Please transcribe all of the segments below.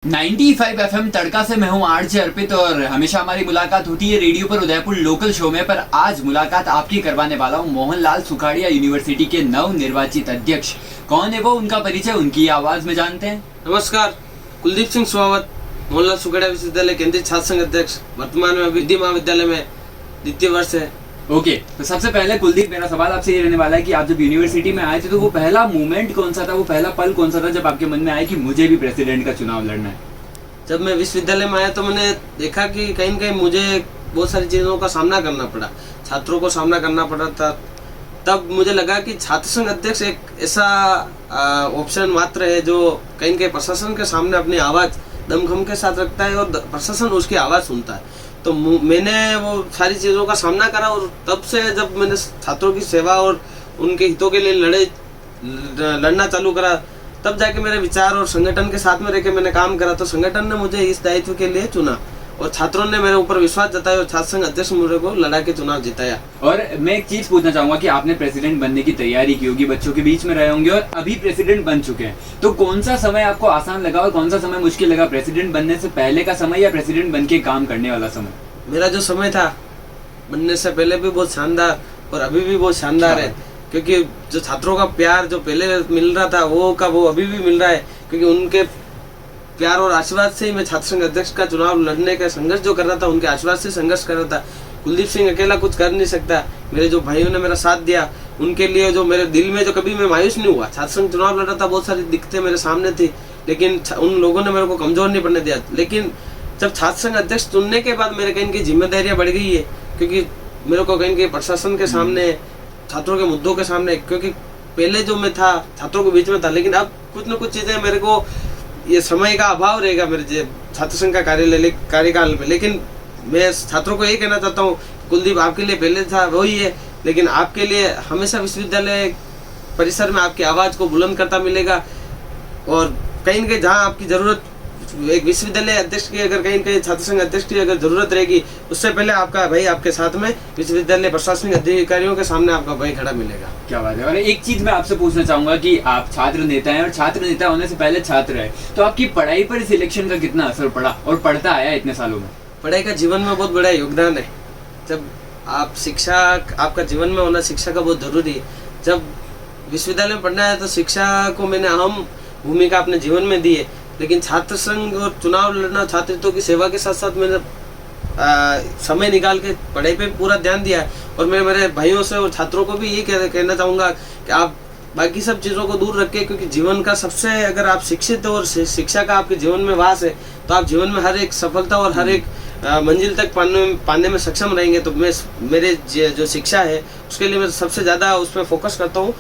95 FM तड़का से मैं हूं आरजे अर्पित और हमेशा हमारी मुलाकात होती है रेडियो पर उदयपुर लोकल शो में। पर आज मुलाकात आपकी करवाने वाला हूं मोहनलाल सुखाड़िया यूनिवर्सिटी के नव निर्वाचित अध्यक्ष। कौन है वो, उनका परिचय उनकी आवाज में जानते हैं। नमस्कार, कुलदीप सिंह स्वागत, मोहनलाल सुखाड़िया विश्वविद्यालय केंद्रीय छात्र संघ अध्यक्ष, वर्तमान में विधि महाविद्यालय में द्वितीय वर्ष है। ओके, तो सबसे पहले कुलदीप, मेरा सवाल आपसे ये रहने वाला है कि आप जब यूनिवर्सिटी में आए थे तो वो पहला मोमेंट कौन सा था, वो पहला पल कौन सा था जब आपके मन में आया कि मुझे भी प्रेसिडेंट का चुनाव लड़ना है? जब मैं विश्वविद्यालय में आया तो मैंने देखा कि कहीं न कहीं मुझे बहुत सारी चीज़ों का सामना करना पड़ा, छात्रों को सामना करना पड़ा था। तब मुझे लगा कि छात्र संघ अध्यक्ष एक ऐसा ऑप्शन मात्र है जो कहीं न कहीं प्रशासन के सामने अपनी आवाज़ दमखम के साथ रखता है और प्रशासन उसकी आवाज़ सुनता है। तो मैंने वो सारी चीज़ों का सामना करा और तब से जब मैंने छात्रों की सेवा और उनके हितों के लिए लड़ना चालू करा, तब जाके मेरे विचार और संगठन के साथ में रहकर मैंने काम करा। तो संगठन ने मुझे इस दायित्व के लिए चुना और छात्रों ने मेरे ऊपर विश्वास जताया और छात्र संघ अध्यक्ष मुझे को लड़ा के चुनाव जिताया। और मैं एक चीज पूछना चाहूंगा कि आपने प्रेसिडेंट बनने की तैयारी की होगी, बच्चों के बीच में रहे होंगे और अभी प्रेसिडेंट बन चुके हैं, तो कौन सा समय आपको आसान लगा और कौन सा समय मुश्किल लगा? प्रेसिडेंट बनने से पहले का समय या प्रेसिडेंट बन के काम करने वाला समय? मेरा जो समय था बनने से पहले भी बहुत शानदार और अभी भी बहुत शानदार है, क्योंकि जो छात्रों का प्यार जो पहले मिल रहा था वो अभी भी मिल रहा है, क्योंकि उनके प्यार और आशीर्वाद से ही मैं छात्र संघ अध्यक्ष का चुनाव लड़ने का संघर्ष जो कर रहा था, उनके आशीर्वाद से संघर्ष कर रहा था। कुलदीप सिंह अकेला कुछ कर नहीं सकता, मेरे जो भाइयों ने मेरा साथ दिया उनके लिए जो मेरे दिल में जो कभी मैं मायूस नहीं हुआ। छात्र संघ चुनाव लड़ा था, बहुत सारी दिक्कतें मेरे सामने थी, लेकिन उन लोगों ने मेरे को कमजोर नहीं पड़ने दिया। लेकिन जब छात्र संघ अध्यक्ष चुनने के बाद मेरे कहीं की जिम्मेदारियां बढ़ गई है, क्योंकि मेरे को कहीं प्रशासन के सामने, छात्रों के मुद्दों के सामने, क्योंकि पहले जो मैं था छात्रों के बीच में था, लेकिन अब कुछ न कुछ चीजें मेरे को ये समय का अभाव रहेगा मेरे छात्र संघ का कार्यकाल में। लेकिन मैं छात्रों को यही कहना चाहता हूँ, कुलदीप आपके लिए पहले था वही है, लेकिन आपके लिए हमेशा विश्वविद्यालय परिसर में आपकी आवाज़ को बुलंद करता मिलेगा। और कहीं न कहीं जहाँ आपकी ज़रूरत, एक विश्वविद्यालय अध्यक्ष की अगर कहीं कहीं छात्र संघ अध्यक्ष की अगर जरूरत रहेगी, उससे पहले आपका भाई आपके साथ में विश्वविद्यालय प्रशासनिक अधिकारियों के सामने आपका भाई खड़ा मिलेगा। क्या बात है। और एक चीज मैं आपसे पूछना चाहूंगा कि आप छात्र नेता हैं और छात्र नेता होने से पहले छात्र है, तो आपकी पढ़ाई पर इस इलेक्शन का कितना असर पड़ा और पड़ता आया इतने सालों में? पढ़ाई का जीवन में बहुत बड़ा योगदान है। जब आप शिक्षा, आपका जीवन में होना शिक्षा का बहुत जरूरी है। जब विश्वविद्यालय में पढ़ना है तो शिक्षा को मैंने अहम भूमिका अपने जीवन में दी है, लेकिन छात्र संघ और चुनाव लड़ना, छात्र हितों की सेवा के साथ साथ मैंने समय निकाल के पढ़ाई पे पूरा ध्यान दिया। और मैं मेरे भाइयों से और छात्रों को भी ये कहना चाहूँगा कि आप बाकी सब चीज़ों को दूर रखें, क्योंकि जीवन का सबसे, अगर आप शिक्षित हो और शिक्षा का आपके जीवन में वास है, तो आप जीवन में हर एक सफलता और हर एक मंजिल तक पाने में सक्षम रहेंगे। तो मेरे जो शिक्षा है उसके लिए मैं सबसे ज़्यादा उस पर फोकस करता हूँ।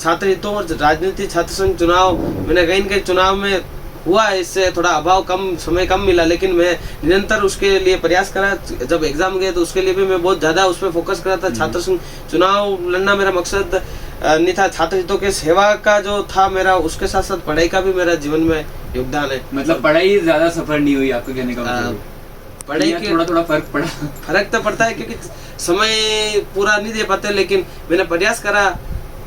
छात्र हितों और राजनीति, छात्र संघ चुनाव, मैंने कहीं न कहीं चुनाव में हुआ, इससे थोड़ा अभाव समय कम मिला, लेकिन मैं निरंतर उसके लिए प्रयास करा। जब एग्जाम गए तो उसके लिए भी मैं बहुत ज़्यादा उस पर फोकस करा था। छात्र संघ चुनाव लड़ना मेरा मकसद नहीं था, छात्र हितों के सेवा का जो था मेरा, उसके साथ साथ पढ़ाई का भी मेरा जीवन में योगदान है। मतलब पढ़ाई ज़्यादा सफर नहीं हुई आपको कहने का मतलब? पढ़ाई के थोड़ा फर्क तो पड़ता है, क्योंकि समय पूरा नहीं दे पाते, लेकिन मैंने प्रयास करा।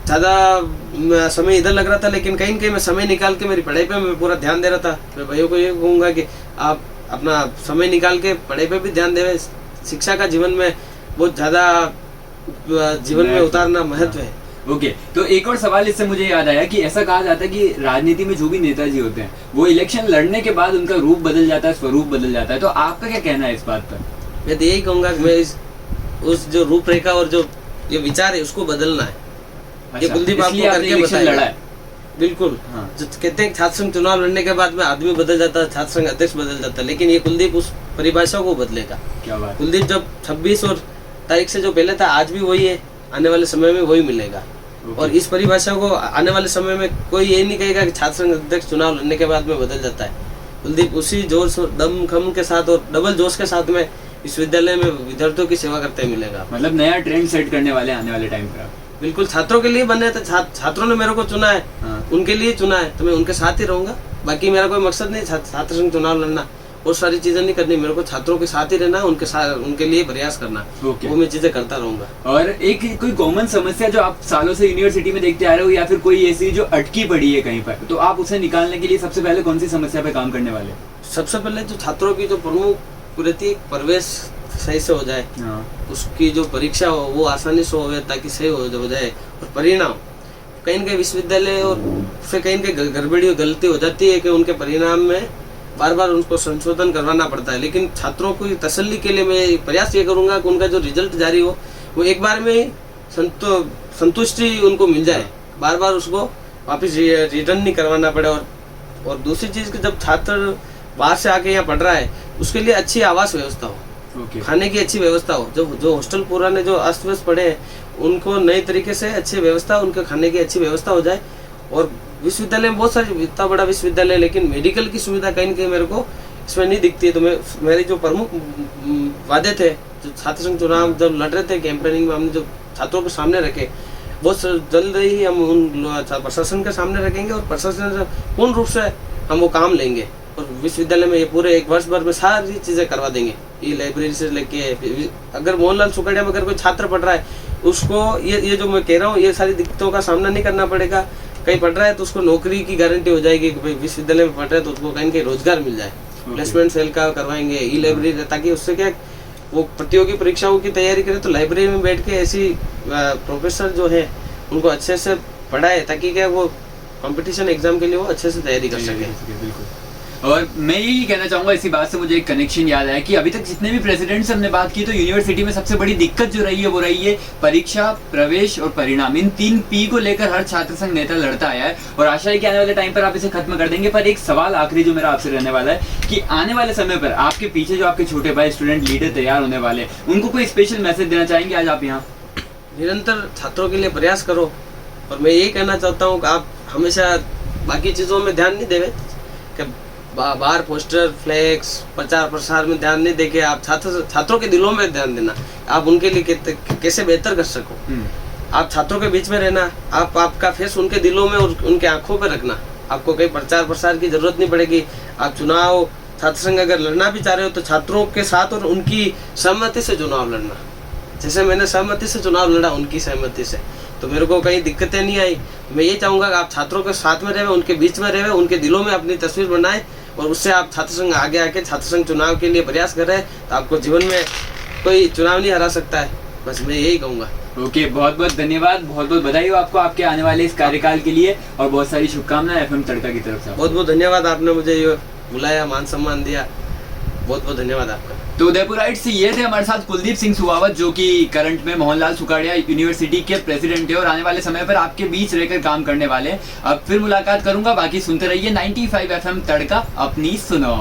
ज़्यादा समय इधर लग रहा था, लेकिन कहीं कहीं मैं समय निकाल के मेरी पढ़ाई पे मैं पूरा ध्यान दे रहा था। मैं भाइयों को ये कहूँगा कि आप अपना समय निकाल के पढ़ाई पे भी ध्यान दें। शिक्षा का जीवन में बहुत ज़्यादा जीवन में उतारना महत्व है। ओके, तो एक और सवाल इससे मुझे याद आया कि ऐसा कहा जाता है कि राजनीति में जो भी नेताजी होते हैं वो इलेक्शन लड़ने के बाद उनका रूप बदल जाता है, स्वरूप बदल जाता है, तो आपका क्या कहना है इस बात पर? मैं तो यही कहूँगा कि मैं उस जो रूपरेखा और जो ये विचार है उसको बदलना है। ये कुलदीप आपको करके बताया है। बिल्कुल, हाँ। जो कहते हैं छात्र संघ चुनाव लड़ने के बाद में आदमी बदल जाता है, छात्र संघ अध्यक्ष बदल जाता है, लेकिन ये कुलदीप उस परिभाषा को बदलेगा। क्या बात? कुलदीप जब 26 और तारीख से जो पहले था, आज भी वही है, आने वाले समय में वही मिलेगा। और इस परिभाषा को आने वाले समय में कोई ये नहीं कहेगा कि छात्र संघ अध्यक्ष चुनाव लड़ने के बाद में बदल जाता है। कुलदीप उसी जोर दम खम के साथ और डबल जोश के साथ में विश्वविद्यालय में विद्यार्थियों की सेवा करते मिलेगा। मतलब नया ट्रेंड सेट करने वाले आने वाले टाइम पर। बिल्कुल, छात्रों के लिए बने थे, छात्रों ने मेरे को चुना है, हाँ। उनके लिए चुना है, तो मैं उनके साथ ही रहूंगा। बाकी मेरा कोई मकसद नहीं छात्र संघ चुनाव लड़ना। बहुत सारी चीजें नहीं करनी, मेरे को छात्रों के साथ ही रहना, उनके साथ उनके लिए प्रयास करना, Okay. वो मैं चीजें करता रहूंगा। और एक कोई कॉमन समस्या जो आप सालों से यूनिवर्सिटी में देखते आ रहे हो, या फिर कोई ऐसी जो अटकी पड़ी है कहीं पर, तो आप उसे निकालने के लिए सबसे पहले कौन सी समस्या पे काम करने वाले? सबसे पहले जो छात्रों की जो प्रमुख रहती है, प्रवेश सही से हो जाए, उसकी जो परीक्षा हो वो आसानी से हो ताकि सही हो जाए, और परिणाम कहीं न कहीं विश्वविद्यालय और फिर कहीं न कहीं गड़बड़ी गलती हो जाती है कि उनके परिणाम में बार बार उनको संशोधन करवाना पड़ता है, लेकिन छात्रों को तसल्ली के लिए मैं प्रयास ये करूंगा कि उनका जो रिजल्ट जारी हो वो एक बार में ही संतुष्टि उनको मिल जाए, बार बार उसको वापस रिटर्न नहीं करवाना पड़े। और दूसरी चीज़ कि जब छात्र बाहर से आके यहाँ पढ़ रहा है उसके लिए अच्छी आवास व्यवस्था हो, खाने की अच्छी व्यवस्था हो, जो हॉस्टल पुराने जो अस्त व्यस्त पड़े हैं उनको नए तरीके से अच्छी व्यवस्था, उनके खाने की अच्छी व्यवस्था हो जाए। और विश्वविद्यालय में बहुत सारी, इतना बड़ा विश्वविद्यालय, लेकिन मेडिकल की सुविधा कहीं न कहीं मेरे को इसमें नहीं दिखती है। तो मेरे जो प्रमुख वादे थे, जो छात्र संघ चुनाव जब लड़ रहे थे कैंपेनिंग में, हमने जो छात्रों के सामने रखे, बहुत जल्द ही हम उन प्रशासन के सामने रखेंगे और प्रशासन से पूर्ण रूप से हम वो काम लेंगे और विश्वविद्यालय में ये पूरे 1 वर्ष भर में सारी चीज़ें करवा देंगे। ये लाइब्रेरी से लेके, अगर मोहनलाल सुखाड़िया में अगर कोई छात्र पढ़ रहा है उसको ये जो मैं कह रहा हूँ, ये सारी दिक्कतों का सामना नहीं करना पड़ेगा। कहीं पढ़ रहा है तो उसको नौकरी की गारंटी हो जाएगी कि भाई विश्वविद्यालय में पढ़ रहा है तो उसको कहीं रोजगार मिल जाए। प्लेसमेंट सेल का करवाएंगे, ई लाइब्रेरी, ताकि उससे क्या वो प्रतियोगी परीक्षाओं की तैयारी करे तो लाइब्रेरी में बैठ के ऐसी प्रोफेसर जो है उनको अच्छे से पढ़ाए ताकि क्या वो कंपटीशन एग्जाम के लिए वो अच्छे से तैयारी कर सके। बिल्कुल। और मैं यही कहना चाहूंगा, इसी बात से मुझे एक कनेक्शन याद आया कि अभी तक जितने भी प्रेसिडेंट से हमने बात की, तो यूनिवर्सिटी में सबसे बड़ी दिक्कत जो रही है वो रही है परीक्षा, प्रवेश और परिणाम। इन 3 P को लेकर हर छात्र संघ नेता लड़ता आया है और आशा है कि आने वाले टाइम पर आप इसे खत्म कर देंगे। पर एक सवाल आखिरी जो मेरा आपसे रहने वाला है कि आने वाले समय पर आपके पीछे जो आपके छोटे भाई स्टूडेंट लीडर तैयार होने वाले, उनको कोई स्पेशल मैसेज देना चाहेंगे आज आप यहाँ? निरंतर छात्रों के लिए प्रयास करो, और मैं यही कहना चाहता हूँ कि आप हमेशा बाकी चीज़ों में ध्यान नहीं देवे, कि बाहर पोस्टर, फ्लैक्स, प्रचार प्रसार में ध्यान नहीं देके आप छात्रों के दिलों में ध्यान देना, आप उनके लिए कैसे बेहतर कर सको। आप छात्रों के बीच में रहना, आपका फेस उनके दिलों में और उनके आंखों पे रखना। आपको कहीं प्रचार प्रसार की जरूरत नहीं पड़ेगी। आप चुनाव छात्र संघ अगर लड़ना भी चाह रहे हो तो छात्रों के साथ और उनकी सहमति से चुनाव लड़ना, जैसे मैंने सहमति से चुनाव लड़ा उनकी सहमति से, तो मेरे को कहीं दिक्कतें नहीं आई। मैं ये चाहूँगा कि आप छात्रों के साथ में रहे, उनके बीच में रहे, उनके दिलों में अपनी तस्वीर बनाए और उससे आप छात्र संघ आगे आके छात्र संघ चुनाव के लिए प्रयास कर रहे हैं तो आपको जीवन में कोई चुनाव नहीं हरा सकता है। बस मैं यही कहूँगा। ओके, बहुत बहुत धन्यवाद, बहुत बहुत बधाई हो आपको आपके आने वाले इस कार्यकाल के लिए और बहुत सारी शुभकामनाएं FM तड़का की तरफ से। बहुत बहुत धन्यवाद, आपने मुझे ये बुलाया, मान सम्मान दिया, बहुत बहुत धन्यवाद आपका। तो उदयपुराइट से ये थे हमारे साथ कुलदीप सिंह सुहावत, जो कि करंट में मोहनलाल सुखाड़िया यूनिवर्सिटी के प्रेसिडेंट है और आने वाले समय पर आपके बीच रहकर काम करने वाले। अब फिर मुलाकात करूंगा, बाकी सुनते रहिए 95 FM तड़का, अपनी सुनो।